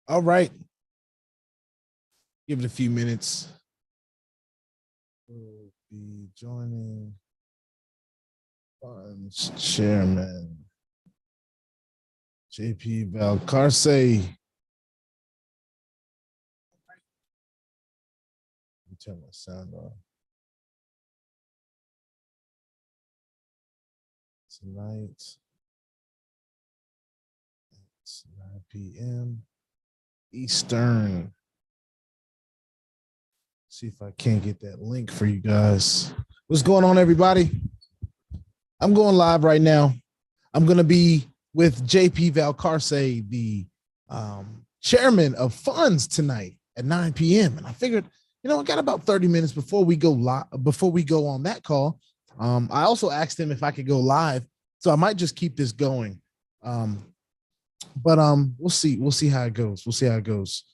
All right. Give it a few minutes. We'll be joining Fundsz Chairman JP Valcarce. Let me turn my sound on. Tonight, it's 9 p.m. Eastern. See if I can't get that link for you guys. What's going on, everybody? I'm going live right now. I'm going to be with JP Valcarce, the chairman of Fundsz tonight at 9 p.m. And I figured, I got about 30 minutes before we go live, before we go on that call. I also asked him if I could go live, so I might just keep this going. But we'll see. We'll see how it goes. We'll see how it goes.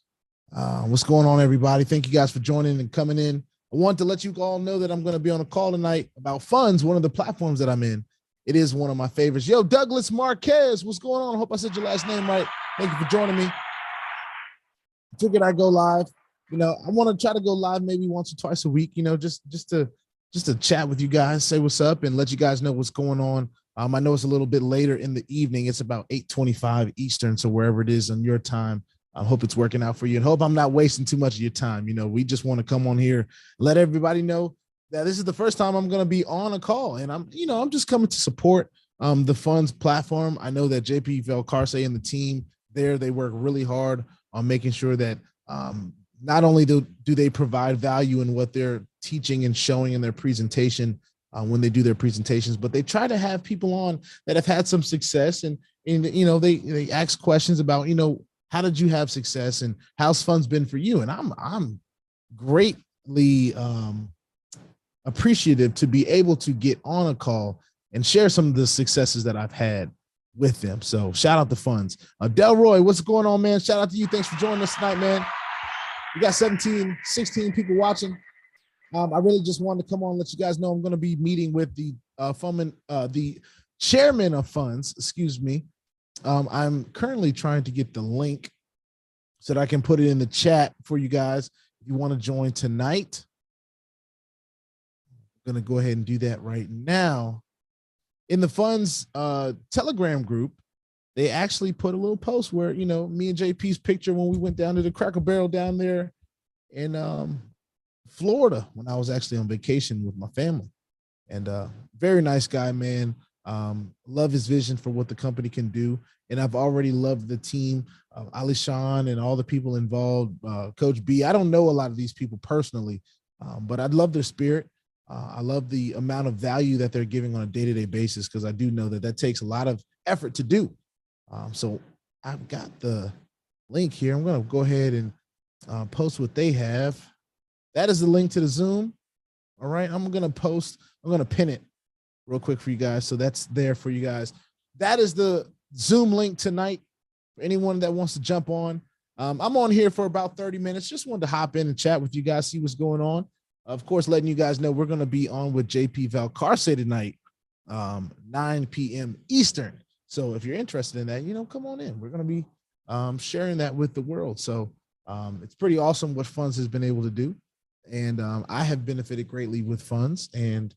What's going on, everybody? Thank you guys for joining and coming in. I want to let you all know that I'm going to be on a call tonight about Fundsz, one of the platforms that I'm in. It is one of my favorites. Yo, Douglas Marquez, what's going on? I hope I said your last name right. Thank you for joining me. I figured I'd go live. I want to try to go live maybe once or twice a week, just to chat with you guys, say what's up, and let you guys know what's going on. I know it's a little bit later in the evening. It's about 8:25 Eastern, so wherever it is on your time, I hope it's working out for you and hope I'm not wasting too much of your time. We just want to come on here, let everybody know that this is the first time I'm going to be on a call, and I'm just coming to support the Fundsz platform. I know that JP Valcarce and the team there, they work really hard on making sure that not only do they provide value in what they're teaching and showing in their presentation when they do their presentations, but they try to have people on that have had some success, and they ask questions about how did you have success and how's Fundsz been for you? And I'm greatly appreciative to be able to get on a call and share some of the successes that I've had with them. So shout out to Fundsz. Delroy, what's going on, man? Shout out to you. Thanks for joining us tonight, man. We got 16 people watching. I really just wanted to come on and let you guys know I'm going to be meeting with the chairman of Fundsz, excuse me. I'm currently trying to get the link so that I can put it in the chat for you guys if you want to join tonight. I'm going to go ahead and do that right now. In the Fundsz Telegram group, they actually put a little post where, me and JP's picture when we went down to the Cracker Barrel down there in Florida when I was actually on vacation with my family. And very nice guy, man. Love his vision for what the company can do. And I've already loved the team, Alishan and all the people involved, Coach B. I don't know a lot of these people personally, but I love their spirit. I love the amount of value that they're giving on a day-to-day basis, because I do know that takes a lot of effort to do. So I've got the link here. I'm going to go ahead and post what they have. That is the link to the Zoom. All right. I'm going to pin it real quick for you guys. So that's there for you guys. That is the Zoom link tonight for anyone that wants to jump on. I'm on here for about 30 minutes. Just wanted to hop in and chat with you guys, see what's going on. Of course, letting you guys know we're going to be on with JP Valcarce tonight, 9 p.m. Eastern. So if you're interested in that, come on in. We're going to be sharing that with the world. So it's pretty awesome what Fundsz has been able to do. And I have benefited greatly with Fundsz, and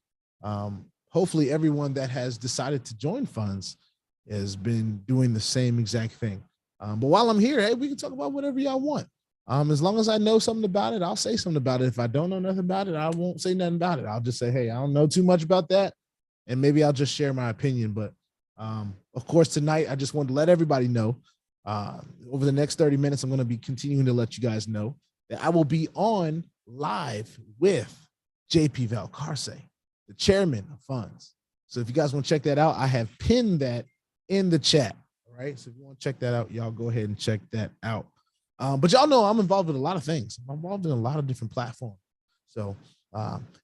hopefully everyone that has decided to join Fundsz has been doing the same exact thing. But while I'm here, hey, we can talk about whatever y'all want. As long as I know something about it, I'll say something about it. If I don't know nothing about it, I won't say nothing about it. I'll just say, hey, I don't know too much about that, and maybe I'll just share my opinion. But of course, tonight, I just wanted to let everybody know, over the next 30 minutes, I'm going to be continuing to let you guys know that I will be on live with JP Valcarce, the chairman of Fundsz. So if you guys want to check that out, I have pinned that in the chat. All right. So if you want to check that out, y'all go ahead and check that out. But y'all know I'm involved with a lot of things. I'm involved in a lot of different platforms. So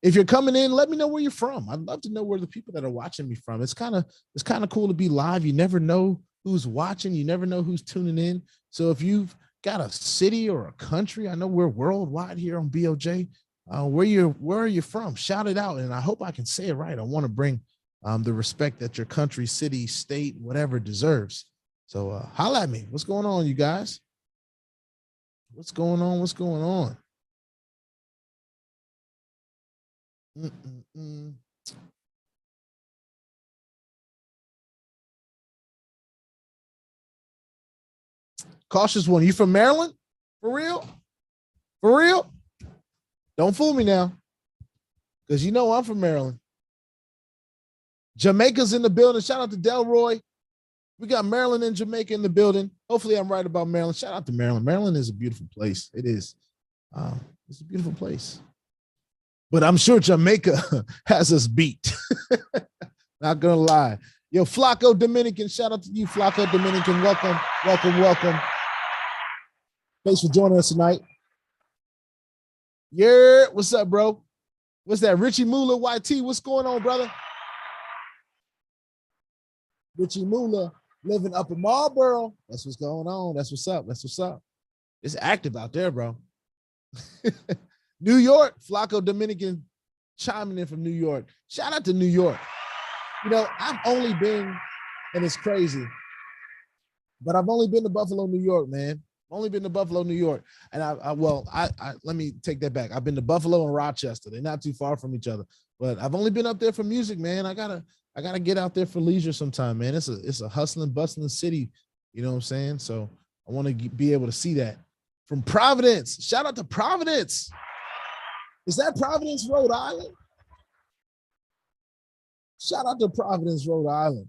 if you're coming in, let me know where you're from. I'd love to know where the people that are watching me from. It's kind of cool to be live. You never know who's watching. You never know who's tuning in. So if you've got a city or a country, I know we're worldwide here on BOJ. Where are you from? Shout it out, and I hope I can say it right. I want to bring the respect that your country, city, state, whatever deserves. So holla at me. What's going on, you guys? What's going on? What's going on? Cautious one. You from Maryland? For real? For real? Don't fool me now. Because you know I'm from Maryland. Jamaica's in the building. Shout out to Delroy. We got Maryland and Jamaica in the building. Hopefully I'm right about Maryland. Shout out to Maryland. Maryland is a beautiful place. It is. It's a beautiful place. But I'm sure Jamaica has us beat. Not gonna lie. Yo, Flacco Dominican, shout out to you, Flacco Dominican. Welcome, welcome, welcome. Thanks for joining us tonight. Yeah, what's up, bro? What's that? Richie Mula YT, what's going on, brother? Richie Mula living up in Marlboro. That's what's going on. That's what's up. That's what's up. It's active out there, bro. New York, Flacco Dominican chiming in from New York. Shout out to New York. You know, I've only been, and it's crazy, but I've only been to Buffalo, New York, man. Only been to Buffalo, New York. And I let me take that back. I've been to Buffalo and Rochester. They're not too far from each other, but I've only been up there for music, man. I gotta get out there for leisure sometime, man. It's a hustling, bustling city. You know what I'm saying? So I want to be able to see that. From Providence. Shout out to Providence. Is that Providence, Rhode Island? Shout out to Providence, Rhode Island.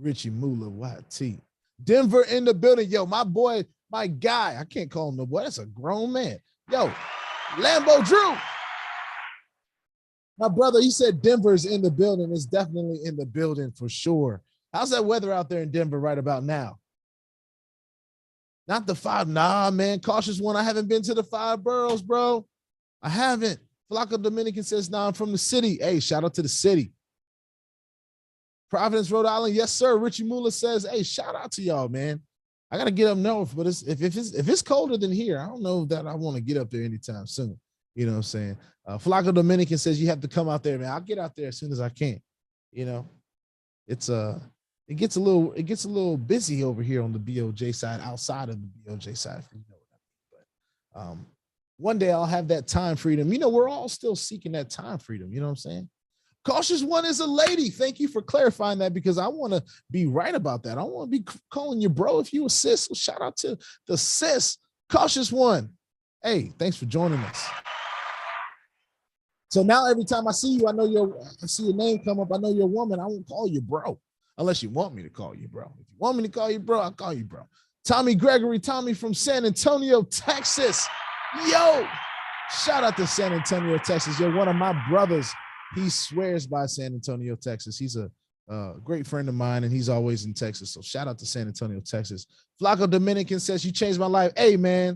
Richie Mula, YT. Denver in the building. Yo, my boy, my guy. I can't call him no boy. That's a grown man. Yo, Lambo Drew. My brother, he said Denver's in the building. It's definitely in the building for sure. How's that weather out there in Denver right about now? Not the five. Nah, man. Cautious one. I haven't been to the 5 boroughs, bro. I haven't. Flacco Dominican says, nah, I'm from the city. Hey, shout out to the city. Providence, Rhode Island. Yes, sir. Richie Mula says, hey, shout out to y'all, man. I got to get up north, but if it's colder than here, I don't know that I want to get up there anytime soon. You know what I'm saying? Flacco Dominican says you have to come out there, man. I'll get out there as soon as I can. You know, it gets a little busy over here on the BOJ side, outside of the BOJ side, if you know what I mean. But one day I'll have that time freedom. You know, we're all still seeking that time freedom. You know what I'm saying? Cautious one is a lady. Thank you for clarifying that, because I want to be right about that. I don't want to be calling you bro if you a sis. So shout out to the sis. Cautious one. Hey, thanks for joining us. So now every time I see you, I see your name come up. I know you're a woman. I won't call you bro unless you want me to call you bro. If you want me to call you bro, I'll call you bro. Tommy Gregory, Tommy from San Antonio, Texas. Yo, shout out to San Antonio, Texas. You're one of my brothers. He swears by San Antonio, Texas. He's a great friend of mine, and he's always in Texas. So shout out to San Antonio, Texas. Flacco Dominican says, you changed my life. Hey, man,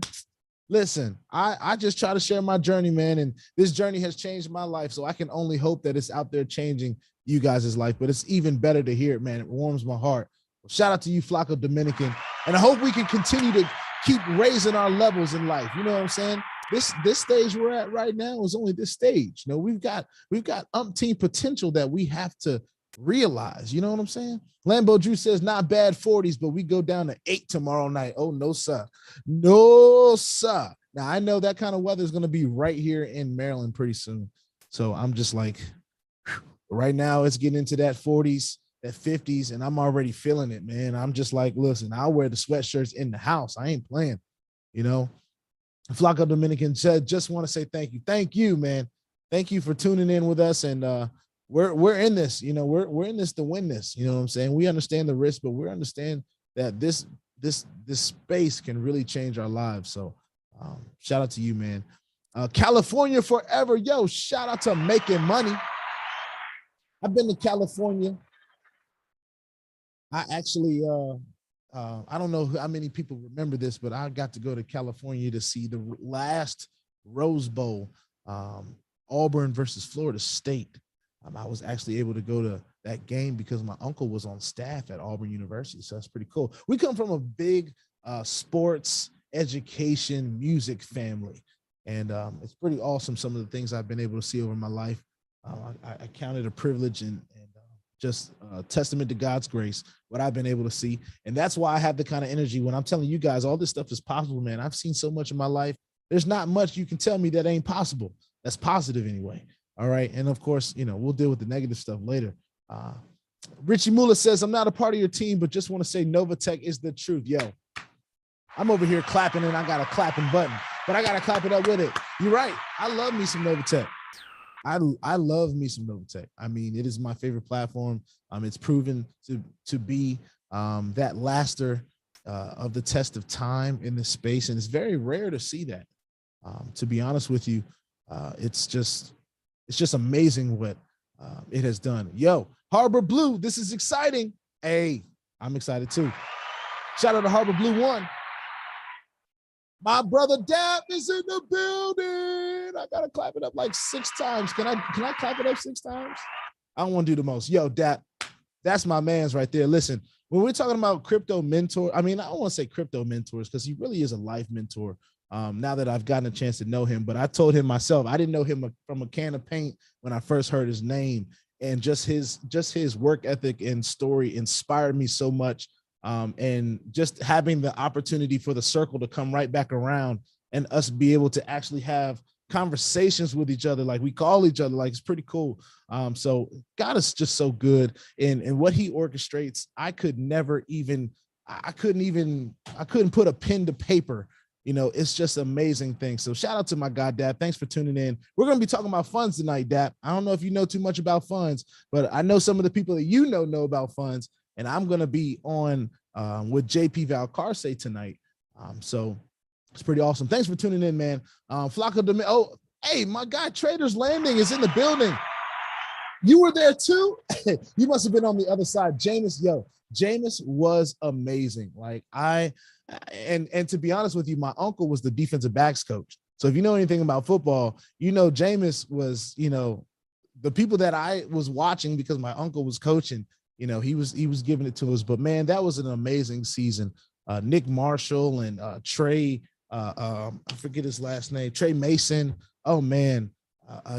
listen, I just try to share my journey, man, and this journey has changed my life, so I can only hope that it's out there changing you guys' life, but it's even better to hear it, man. It warms my heart. Well, shout out to you, Flacco Dominican, and I hope we can continue to keep raising our levels in life. You know what I'm saying? This stage we're at right now is only this stage. You know, we've got umpteen potential that we have to realize. You know what I'm saying? Lambo Drew says not bad 40s, but we go down to 8 tomorrow night. Oh, no, sir. No, sir. Now, I know that kind of weather is going to be right here in Maryland pretty soon. So I'm just like, right now it's getting into that 40s, that 50s, and I'm already feeling it, man. I'm just like, listen, I'll wear the sweatshirts in the house. I ain't playing, you know. Flacco Dominican said, just want to say thank you. Thank you, man. Thank you for tuning in with us. And we're in this, you know, we're in this to win this. You know what I'm saying? We understand the risk, but we understand that this space can really change our lives. So shout out to you, man. California forever. Yo, shout out to Making Money. I've been to California. I actually I don't know how many people remember this, but I got to go to California to see the last Rose Bowl, Auburn versus Florida State. I was actually able to go to that game because my uncle was on staff at Auburn University. So that's pretty cool. We come from a big sports, education, music family. And it's pretty awesome, some of the things I've been able to see over my life. I count it a privilege and just a testament to God's grace, what I've been able to see. And that's why I have the kind of energy when I'm telling you guys all this stuff is possible, man. I've seen so much in my life. There's not much you can tell me that ain't possible. That's positive anyway. All right. And of course, you know, we'll deal with the negative stuff later. Richie Mula says, I'm not a part of your team, but just want to say NOVATECH is the truth. Yo, I'm over here clapping and I got a clapping button, but I got to clap it up with it. You're right. I love me some NOVATECH. I love me some NOVATECH. I mean, it is my favorite platform. It's proven to be that laster of the test of time in this space. And it's very rare to see that. To be honest with you, it's just amazing what it has done. Yo, Harbor Blue, this is exciting. Hey, I'm excited too. Shout out to Harbor Blue 1. My brother Dap is in the building. I gotta clap it up like 6 times. Can I clap it up 6 times? I don't want to do the most. Yo, Dap, that's my man's right there. Listen, when we're talking about crypto mentor, I mean, I don't want to say crypto mentors because he really is a life mentor. Now that I've gotten a chance to know him, but I told him myself, I didn't know him from a can of paint when I first heard his name, and just his work ethic and story inspired me so much. And just having the opportunity for the circle to come right back around and us be able to actually have conversations with each other, like we call each other, like it's pretty cool. So God is just so good, and what he orchestrates, I couldn't put a pen to paper. You know, it's just amazing thing. So shout out to my guy, Dap. Thanks for tuning in. We're going to be talking about Fundsz tonight, Dap. I don't know if you know too much about Fundsz, but I know some of the people that you know about Fundsz, and I'm going to be on with JP Valcarce tonight. So it's pretty awesome. Thanks for tuning in, man. Oh, hey, my guy, Traders Landing is in the building. You were there too? You must have been on the other side. Jameis was amazing. Like and to be honest with you, my uncle was the defensive backs coach. So if you know anything about football, you know, Jameis was, you know, the people that I was watching because my uncle was coaching, you know, he was giving it to us. But man, that was an amazing season. Nick Marshall and Trey, I forget his last name, Trey Mason. Oh man,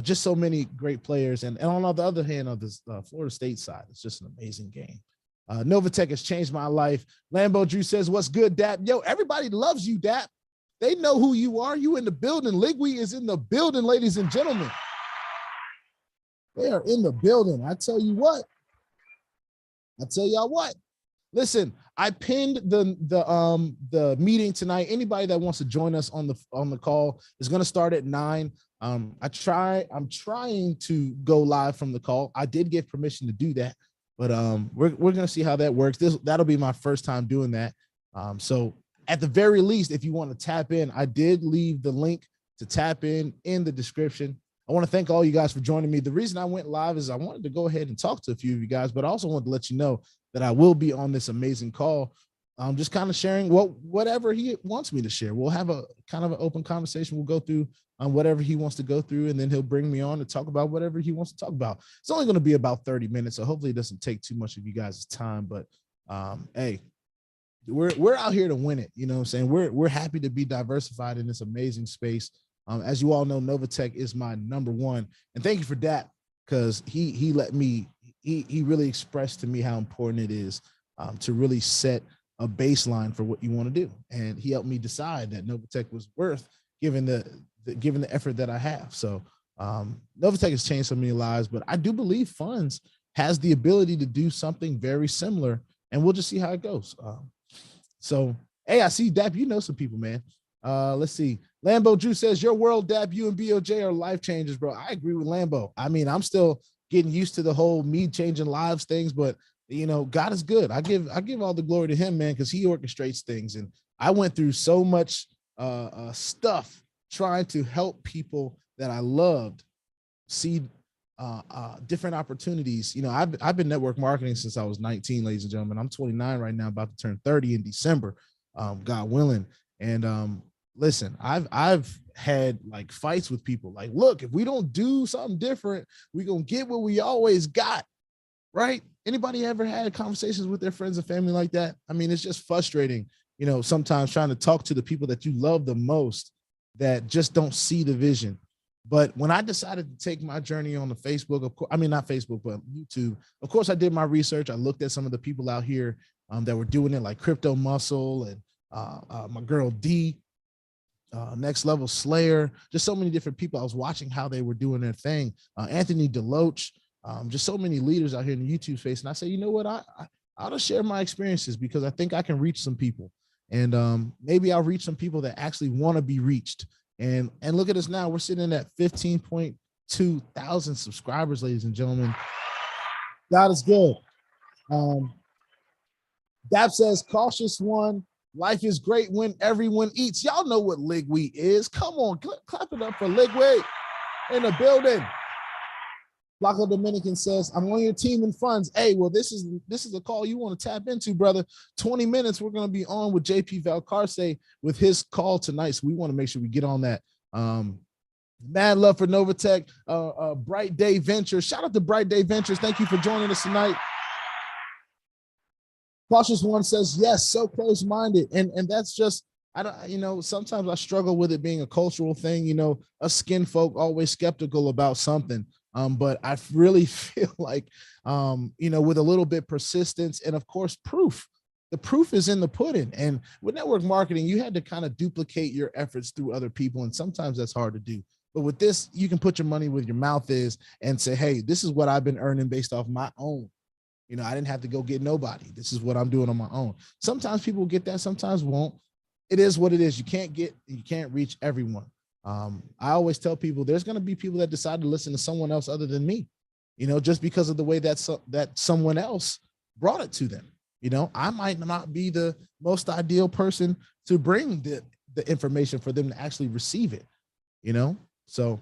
just so many great players. And on the other hand, on this Florida State side, it's just an amazing game. NOVATECH has changed my life. Lambo Drew says, what's good, Dap? Yo, everybody loves you, Dap. They know who you are. You in the building. Ligwe is in the building, ladies and gentlemen. They are in the building. I tell you what. I tell y'all what. Listen, I pinned the meeting tonight. Anybody that wants to join us on the call is going to start at 9. I'm trying to go live from the call. I did get permission to do that. But we're going to see how that works. That'll be my first time doing that. So at the very least, if you want to tap in, I did leave the link to tap in the description. I want to thank all you guys for joining me. The reason I went live is I wanted to go ahead and talk to a few of you guys, but I also wanted to let you know that I will be on this amazing call. Just kind of sharing whatever he wants me to share. We'll have a kind of an open conversation. We'll go through whatever he wants to go through, and then he'll bring me on to talk about whatever he wants to talk about. It's only going to be about 30 minutes, so hopefully it doesn't take too much of you guys' time. But hey, we're out here to win it. You know what I'm saying? We're happy to be diversified in this amazing space. As you all know, NOVATECH is my #1, and thank you for that, because he really expressed to me how important it is to really set a baseline for what you want to do, and he helped me decide that NOVATECH was worth given the effort that I have. So NOVATECH has changed so many lives, but I do believe Fundsz has the ability to do something very similar, and we'll just see how it goes. So hey, I see Dap, you know some people, man. Let's see. Lambo Drew says, your world, Dap, you and BOJ are life changers, bro. I agree with Lambo. I mean, I'm still getting used to the whole me changing lives things, but you know, God is good. I give all the glory to him, man, because he orchestrates things. And I went through so much stuff trying to help people that I loved see different opportunities. You know, I've been network marketing since I was 19, ladies and gentlemen. I'm 29 right now, about to turn 30 in December, God willing. And listen, I've had like fights with people. Like, look, if we don't do something different, we're gonna get what we always got. Right? Anybody ever had conversations with their friends and family like that? I mean, it's just frustrating, you know, sometimes trying to talk to the people that you love the most that just don't see the vision. But when I decided to take my journey on the Facebook, of course, I mean, not Facebook, but YouTube, of course, I did my research. I looked at some of the people out here that were doing it, like Crypto Muscle and my girl D, Next Level Slayer, just so many different people. I was watching how they were doing their thing. Anthony Deloach, just so many leaders out here in the YouTube space. And I said, you know what, I ought to share my experiences because I think I can reach some people. And maybe I'll reach some people that actually want to be reached. And look at us now. We're sitting at 15.2 thousand subscribers, ladies and gentlemen. God is good. Dap says, cautious one. Life is great when everyone eats. Y'all know what Ligway is. Come on, clap it up for Ligway in the building. Blanco Dominican says, I'm on your team in Fundsz. Hey, well, this is a call you want to tap into, brother. 20 minutes, we're going to be on with JP Valcarce with his call tonight. So we want to make sure we get on that. Mad love for NOVATECH, Bright Day Ventures. Shout out to Bright Day Ventures. Thank you for joining us tonight. Cautious one says, yes, so close-minded. And that's just, I don't, sometimes I struggle with it being a cultural thing. Us skin folk always skeptical about something. But I really feel like, with a little bit persistence and of course, proof, the proof is in the pudding. And with network marketing, you had to kind of duplicate your efforts through other people. And sometimes that's hard to do. But with this, you can put your money where your mouth is and say, hey, this is what I've been earning based off my own. I didn't have to go get nobody. This is what I'm doing on my own. Sometimes people will get that, sometimes won't. It is what it is. You can't reach everyone. I always tell people there's going to be people that decide to listen to someone else other than me, just because of the way that someone else brought it to them. I might not be the most ideal person to bring the information for them to actually receive it, so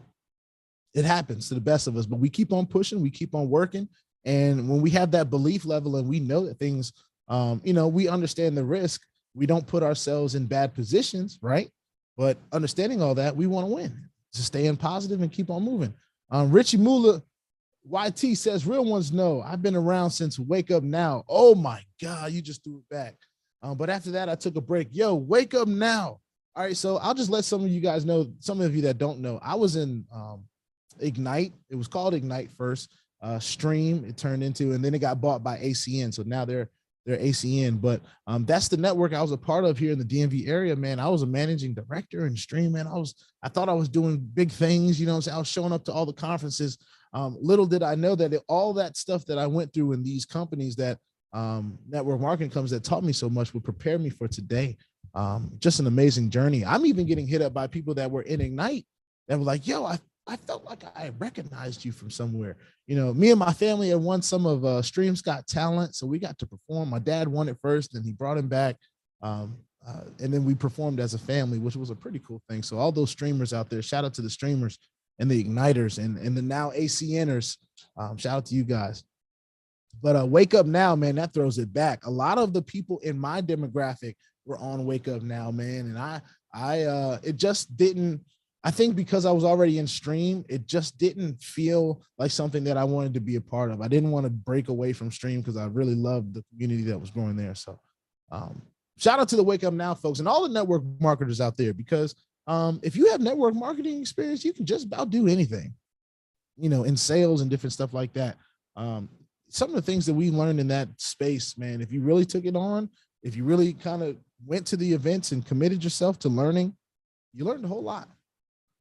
it happens to the best of us, but we keep on pushing, we keep on working. And when we have that belief level and we know that things, we understand the risk, we don't put ourselves in bad positions, right? But understanding all that, we want to win. So staying positive and keep on moving. Richie Mula YT says, real ones know. I've been around since Wake Up Now. Oh my God, you just threw it back. But after that, I took a break. Yo, Wake Up Now. All right, so I'll just let some of you guys know, some of you that don't know, I was in Ignite. It was called Ignite first. Stream it turned into, and then it got bought by ACN. So now they're ACN, but that's the network I was a part of here in the DMV area, man. I was a managing director in Stream, man. I thought I was doing big things, I was showing up to all the conferences. Little did I know that all that stuff that I went through in these companies that network marketing companies that taught me so much would prepare me for today. Just an amazing journey. I'm even getting hit up by people that were in Ignite that were like, yo, I felt like I recognized you from somewhere. Me and my family had won some of Stream's Got Talent, so we got to perform. My dad won it first, and he brought him back, and then we performed as a family, which was a pretty cool thing. So all those streamers out there, shout out to the streamers and the Igniters and the now ACNers. Shout out to you guys. But Wake Up Now, man, that throws it back. A lot of the people in my demographic were on Wake Up Now, man, and it just didn't. I think because I was already in Stream, it just didn't feel like something that I wanted to be a part of. I didn't want to break away from Stream because I really loved the community that was growing there. So shout out to the Wake Up Now folks and all the network marketers out there, because if you have network marketing experience, you can just about do anything, in sales and different stuff like that. Some of the things that we learned in that space, man, if you really took it on, if you really kind of went to the events and committed yourself to learning, you learned a whole lot.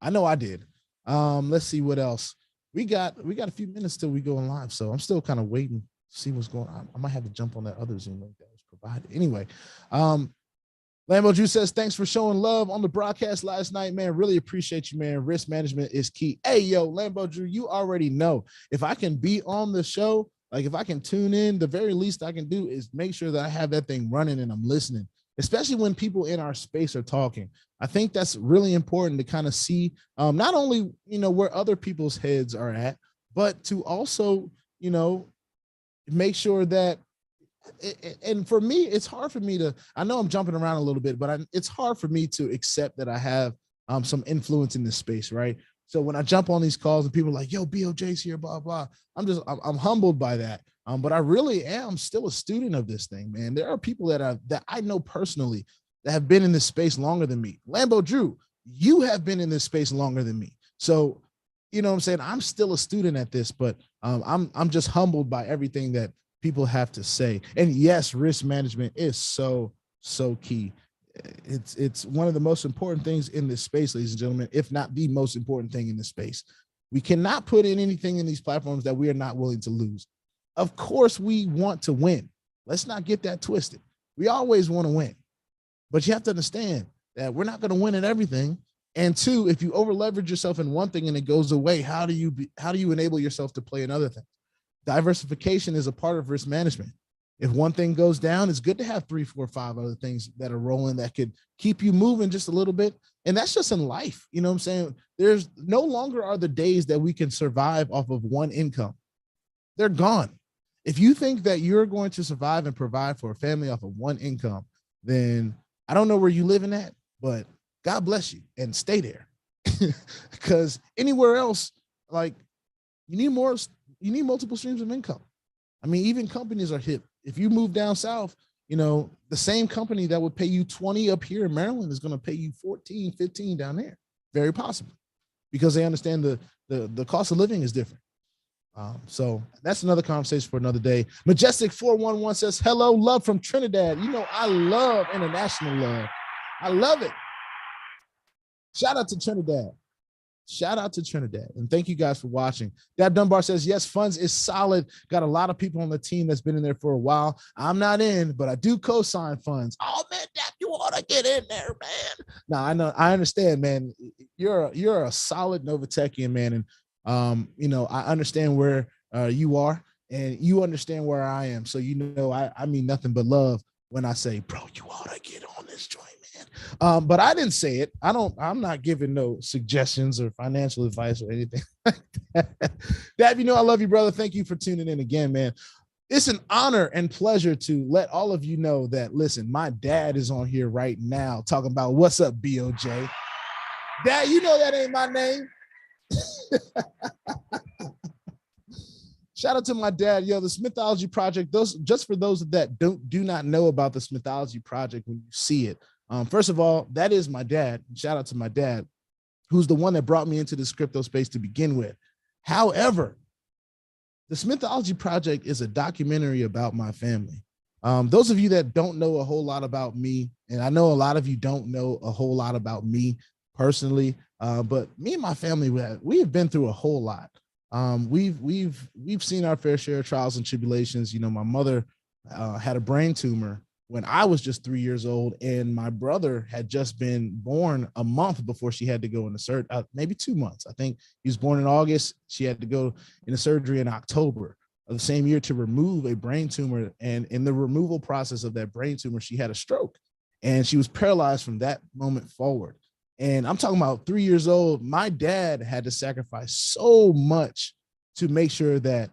I know I did. Let's see what else. We got a few minutes till we go on live. So I'm still kind of waiting to see what's going on. I might have to jump on that other Zoom link that was provided. Anyway, Lambo Drew says, thanks for showing love on the broadcast last night, man. Really appreciate you, man. Risk management is key. Hey, yo, Lambo Drew, you already know. If I can be on the show, like if I can tune in, the very least I can do is make sure that I have that thing running and I'm listening, especially when people in our space are talking. I think that's really important to kind of see not only, where other people's heads are at, but to also, make sure that, and for me, it's hard for me to, I know I'm jumping around a little bit, but it's hard for me to accept that I have some influence in this space, right? So when I jump on these calls and people are like, yo, BOJ's here, blah, blah, I'm humbled by that. But I really am still a student of this thing, man. There are people that I know personally that have been in this space longer than me. Lambo Drew, you have been in this space longer than me. So you know what I'm saying? I'm still a student at this, but I'm just humbled by everything that people have to say. And yes, risk management is so key. It's one of the most important things in this space, ladies and gentlemen, if not the most important thing in this space. We cannot put in anything in these platforms that we are not willing to lose. Of course, we want to win. Let's not get that twisted. We always want to win, but you have to understand that we're not going to win at everything. And two, if you over leverage yourself in one thing and it goes away, how do you enable yourself to play in other things? Diversification is a part of risk management. If one thing goes down, it's good to have 3, 4, 5 other things that are rolling that could keep you moving just a little bit. And that's just in life. You know what I'm saying? There's no longer are the days that we can survive off of one income. They're gone. If you think that you're going to survive and provide for a family off of one income, then I don't know where you living at, but God bless you and stay there. Because anywhere else, like, you need multiple streams of income. I mean, even companies are hip. If you move down south, you know, the same company that would pay you 20 up here in Maryland is going to pay you 14, 15 down there. Very possible, because they understand the cost of living is different. So that's another conversation for another day. Majestic 411 says, hello, love from Trinidad. You know, I love international love. I love it. Shout out to Trinidad. Shout out to Trinidad. And thank you guys for watching. Dab Dunbar says, yes, Fundsz is solid. Got a lot of people on the team that's been in there for a while. I'm not in, but I do co-sign Fundsz. Oh man, Dab, you ought to get in there, man. Now I know, I understand, man. You're a solid NOVATEChian, man. And you know, I understand where you are, and you understand where I am. So you know, I mean nothing but love when I say, bro, you ought to get on this joint, man. But I didn't say it. I'm not giving no suggestions or financial advice or anything like that. Dab, you know, I love you, brother. Thank you for tuning in again, man. It's an honor and pleasure to let all of you know that, listen, my dad is on here right now talking about what's up, BOJ. Dad, you know that ain't my name. Shout out to my dad. Yo, the Smithology Project, just for those that do not know about the Smithology Project, when you see it, first of all, that is my dad. Shout out to my dad, who's the one that brought me into this crypto space to begin with. However, the Smithology Project is a documentary about my family. Those of you that don't know a whole lot about me, and I know a lot of you don't know a whole lot about me personally, but me and my family, we have been through a whole lot. We've seen our fair share of trials and tribulations. You know, my mother had a brain tumor when I was just 3 years old, and my brother had just been born a month before she had to go into surgery, maybe 2 months. I think he was born in August. She had to go into surgery in October of the same year to remove a brain tumor. And in the removal process of that brain tumor, she had a stroke, and she was paralyzed from that moment forward. And I'm talking about 3 years old. My dad had to sacrifice so much to make sure that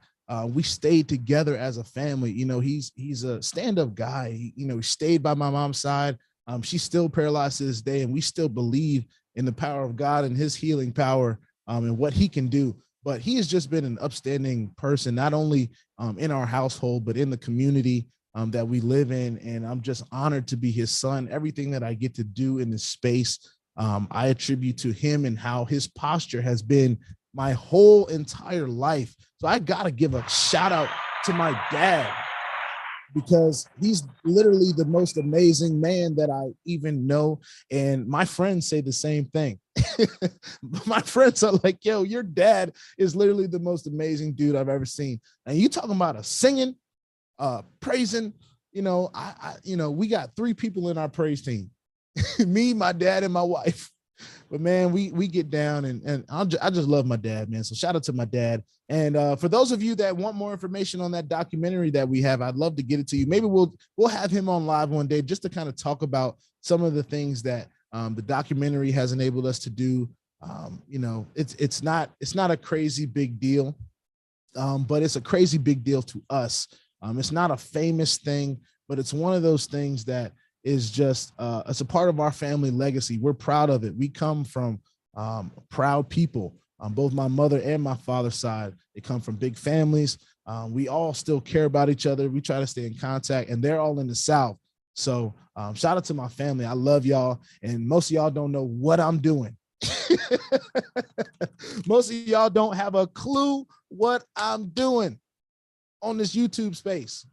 we stayed together as a family. You know, he's a stand-up guy. You know, he stayed by my mom's side. She's still paralyzed to this day, and we still believe in the power of God and his healing power and what he can do. But he has just been an upstanding person, not only in our household, but in the community that we live in. And I'm just honored to be his son. Everything that I get to do in this space, I attribute to him and how his posture has been my whole entire life. So I got to give a shout out to my dad, because he's literally the most amazing man that I even know. And my friends say the same thing. My friends are like, yo, your dad is literally the most amazing dude I've ever seen. And you talking about a singing, praising, you know, you know, we got 3 people in our praise team. Me, my dad, and my wife. But man, we get down, and I just love my dad, man. So shout out to my dad. And for those of you that want more information on that documentary that we have, I'd love to get it to you. Maybe we'll have him on live one day just to kind of talk about some of the things that the documentary has enabled us to do. You know, it's not a crazy big deal, but it's a crazy big deal to us. It's not a famous thing, but it's one of those things that is just it's a part of our family legacy. We're proud of it. We come from proud people. Both my mother and my father's side, they come from big families. We all still care about each other. We try to stay in contact, and they're all in the South. So shout out to my family. I love y'all, and most of y'all don't know what I'm doing. Most of y'all don't have a clue what I'm doing on this YouTube space.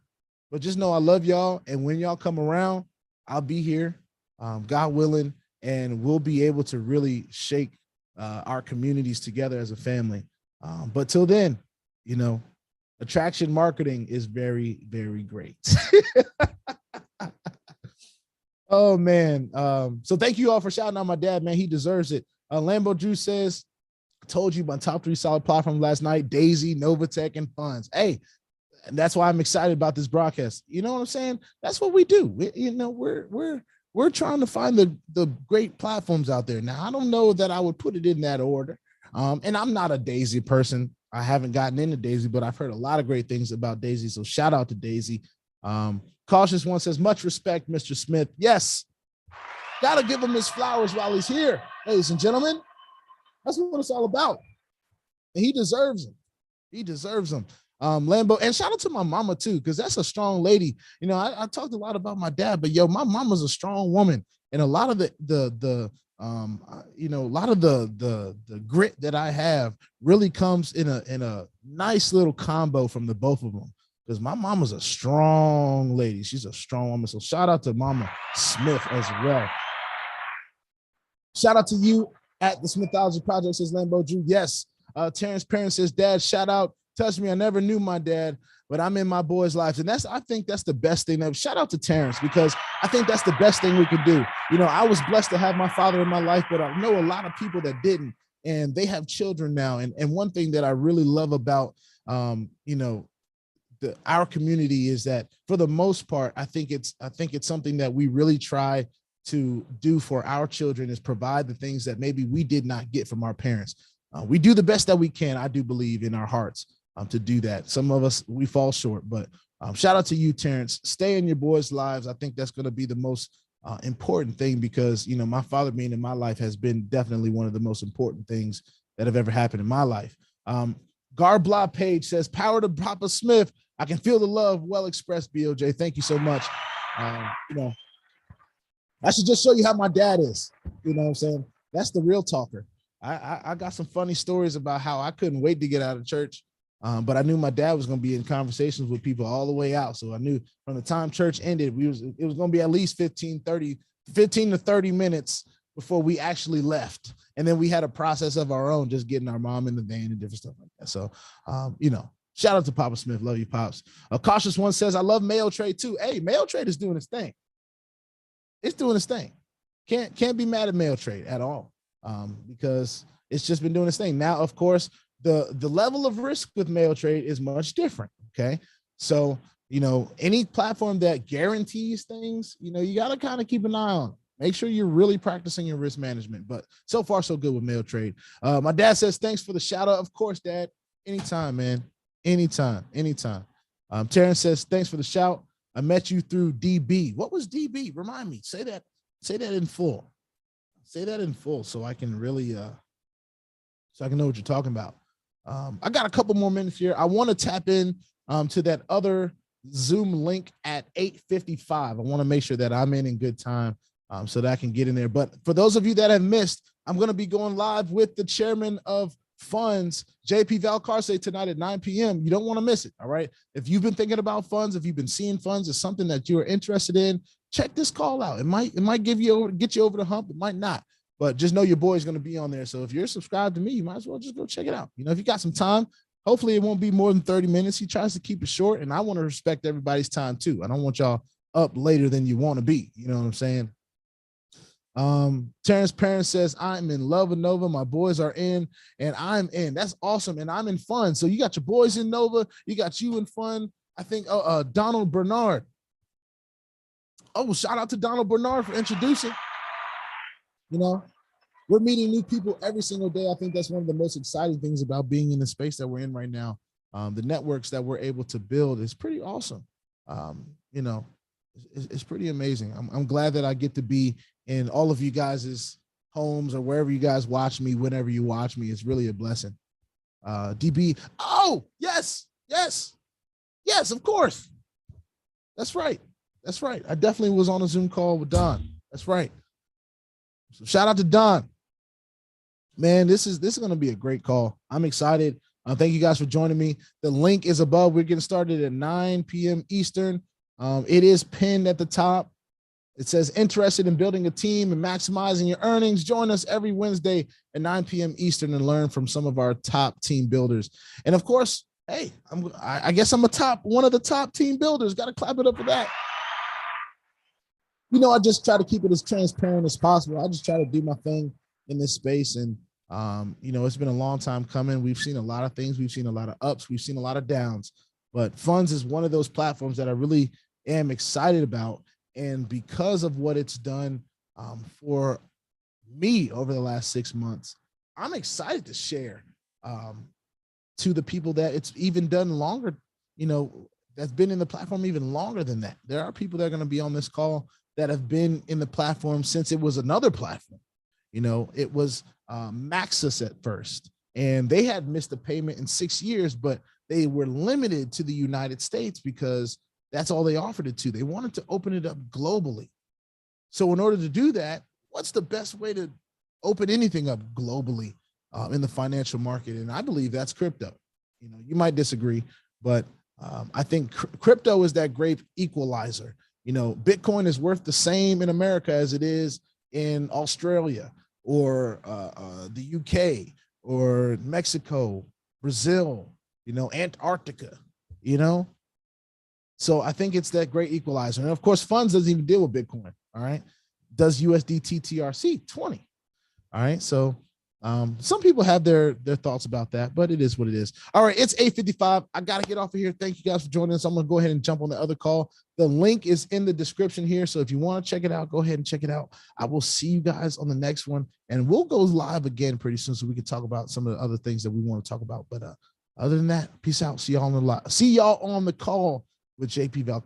But just know I love y'all. And when y'all come around, I'll be here, God willing, and we'll be able to really shake our communities together as a family. But till then, you know, attraction marketing is very, very great. Oh, man. So thank you all for shouting out my dad, man. He deserves it. Lambo Drew says, told you my top 3 solid platforms last night, Daisy, Novatech, and Fundsz. Hey, and that's why I'm excited about this broadcast. You know what I'm saying? That's what we do. We're trying to find the great platforms out there. Now, I don't know that I would put it in that order. And I'm not a Daisy person. I haven't gotten into Daisy, but I've heard a lot of great things about Daisy. So shout out to Daisy. Cautious One says, much respect, Mr. Smith. Yes. Gotta give him his flowers while he's here, ladies and gentlemen. That's what it's all about. And he deserves them. He deserves them. Lambo, and shout out to my mama too, because that's a strong lady. You know, I talked a lot about my dad, but yo, my mama's a strong woman, and a lot of the grit that I have really comes in a nice little combo from the both of them. Because my mama's a strong lady. She's a strong woman. So shout out to Mama Smith as well. Shout out to you at the Smithology Project, says Lambo Drew. Yes. Terrence Parent says, Dad, shout out. Touch me. I never knew my dad, but I'm in my boys' lives. And I think that's the best thing. Shout out to Terrence, because I think that's the best thing we could do. You know, I was blessed to have my father in my life, but I know a lot of people that didn't, and they have children now. And one thing that I really love about, our community is that for the most part, I think it's something that we really try to do for our children, is provide the things that maybe we did not get from our parents. We do the best that we can. I do believe in our hearts to do that. Some of us, we fall short, but shout out to you, Terrence. Stay in your boys' lives. I think that's going to be the most important thing, because, you know, my father being in my life has been definitely one of the most important things that have ever happened in my life. Garbla Page says, power to Papa Smith. I can feel the love. Well expressed, BOJ. Thank you so much. You know, I should just show you how my dad is. You know what I'm saying? That's the real talker. I got some funny stories about how I couldn't wait to get out of church, but I knew my dad was going to be in conversations with people all the way out. So I knew from the time church ended, it was going to be at least 15 to 30 minutes before we actually left. And then we had a process of our own, just getting our mom in the van and different stuff like that. So, you know, shout out to Papa Smith. Love you, Pops. A Cautious One says, I love MAYOTRADE too. Hey, MAYOTRADE is doing its thing. It's doing its thing. Can't be mad at MAYOTRADE at all, because it's just been doing its thing. Now, of course, the level of risk with MAYOTRADE is much different. Okay. So, you know, any platform that guarantees things, you know, you got to kind of keep an eye on. Make sure you're really practicing your risk management. But so far, so good with MAYOTRADE. My dad says, thanks for the shout out. Of course, Dad. Anytime, man. Anytime. Terrence says, thanks for the shout. I met you through DB. What was DB? Remind me. Say that in full. Say that in full so I can really so I can know what you're talking about. I got a couple more minutes here. I want to tap in to that other Zoom link at 8:55. I want to make sure that I'm in good time so that I can get in there. But for those of you that have missed, I'm going to be going live with the chairman of Fundsz, JP Valcarce, tonight at 9 p.m. You don't want to miss it. All right. If you've been thinking about Fundsz, if you've been seeing Fundsz as something that you're interested in, check this call out. It might get you over the hump. It might not, but just know your boy is going to be on there. So if you're subscribed to me, you might as well just go check it out. You know, if you got some time, hopefully it won't be more than 30 minutes. He tries to keep it short, and I want to respect everybody's time too. I don't want y'all up later than you want to be. You know what I'm saying? Terrence Parent says, I'm in love with Nova. My boys are in, and I'm in. That's awesome. And I'm in Fun. So you got your boys in Nova. You got you in Fun. I think Donald Bernard. Oh, shout out to Donald Bernard for introducing. You know, we're meeting new people every single day. I think that's one of the most exciting things about being in the space that we're in right now. The networks that we're able to build is pretty awesome. You know, it's pretty amazing. I'm glad that I get to be in all of you guys' homes or wherever you guys watch me, whenever you watch me. It's really a blessing. DB. Oh, yes, of course. That's right. I definitely was on a Zoom call with Don. That's right. So shout out to Don. Man, this is going to be a great call. I'm excited. Thank you guys for joining me. The link is above. We're getting started at 9 p.m. Eastern. It is pinned at the top. It says interested in building a team and maximizing your earnings. Join us every Wednesday at 9 p.m. Eastern and learn from some of our top team builders. And of course, hey, I guess I'm one of the top team builders. Got to clap it up for that. You know, I just try to keep it as transparent as possible. I just try to do my thing in this space. And, you know, it's been a long time coming. We've seen a lot of things. We've seen a lot of ups. We've seen a lot of downs. But Fundsz is one of those platforms that I really am excited about. And because of what it's done for me over the last 6 months, I'm excited to share to the people that it's even done longer, you know, that's been in the platform even longer than that. There are people that are going to be on this call that have been in the platform since it was another platform. You know, it was Maxus at first, and they had missed a payment in 6 years, but they were limited to the United States because that's all they offered it to. They wanted to open it up globally. So in order to do that, what's the best way to open anything up globally in the financial market? And I believe that's crypto. You know, you might disagree, but I think crypto is that great equalizer. You know, Bitcoin is worth the same in America as it is in Australia or the UK or Mexico, Brazil, you know, Antarctica, you know. So I think it's that great equalizer. And of course, Fundsz doesn't even deal with Bitcoin. All right. Does USDT TRC 20. All right. So some people have their thoughts about that, but it is what it is. All right. It's 8:55. I got to get off of here. Thank you guys for joining us. I'm going to go ahead and jump on the other call. The link is in the description here. So if you want to check it out, go ahead and check it out. I will see you guys on the next one, and we'll go live again pretty soon so we can talk about some of the other things that we want to talk about. But other than that, peace out. See y'all on the call with JP Valcarce.